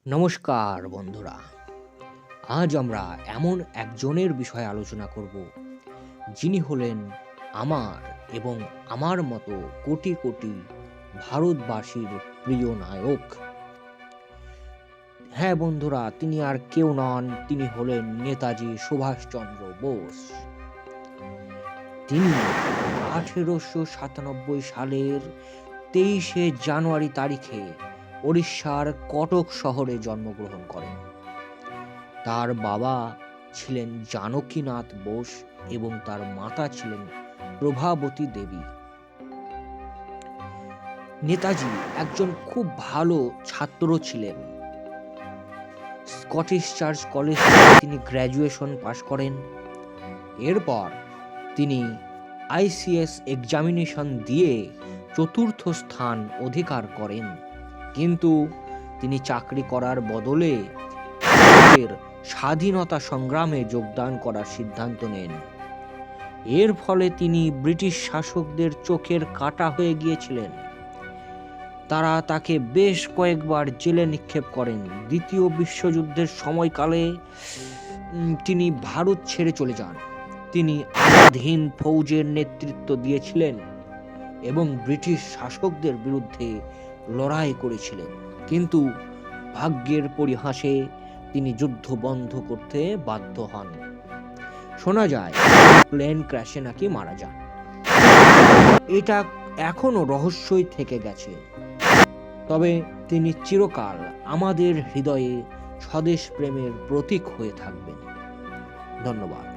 নমস্কার বন্ধুরা, আজ আমরা এমন একজনের বিষয়ে আলোচনা করব যিনি হলেন আমার এবং আমার মতো কোটি কোটি ভারতবাসীর প্রিয় নায়ক। হ্যাঁ বন্ধুরা, তিনি আর কেউ নন, তিনি হলেন নেতাজি সুভাষচন্দ্র বোস। তিনি 1897 সালের 23শে জানুয়ারি তারিখে ওড়িশার কটক শহরে জন্মগ্রহণ করেন। তার বাবা ছিলেন জানকীনাথ বোস এবং তার মাতা ছিলেন প্রভাবতী দেবী। নেতাজি একজন খুব ভালো ছাত্র ছিলেন। স্কটিশ চার্চ কলেজ থেকে তিনি গ্র্যাজুয়েশন পাশ করেন। এরপর তিনি আইসিএস এক্সামিনেশন দিয়ে চতুর্থ স্থান অধিকার করেন, কিন্তু তিনি চাকরি করার বদলে ভারতের স্বাধীনতা সংগ্রামে যোগদান করার সিদ্ধান্ত নেন। এর ফলে তিনি ব্রিটিশ শাসকদের চোখের কাঁটা হয়ে গিয়েছিলেন। তারা তাকে বেশ কয়েকবার জেলে নিক্ষেপ করেন। দ্বিতীয় বিশ্বযুদ্ধের সময়কালে তিনি ভারত ছেড়ে চলে যান। তিনি আজাদহিন্দ ফৌজের নেতৃত্ব দিয়েছিলেন এবং ব্রিটিশ শাসকদের বিরুদ্ধে লড়াই করেছিলেন, কিন্তু ভাগ্যের পরিহাসে তিনি যুদ্ধ বন্ধ করতে বাধ্য হন। শোনা যায় প্লেন ক্র্যাশে নাকি মারা যান। এটা এখনো রহস্যই থেকে গেছে, তবে তিনি চিরকাল আমাদের হৃদয়ে স্বদেশ প্রেমের প্রতীক হয়ে থাকবেন। ধন্যবাদ।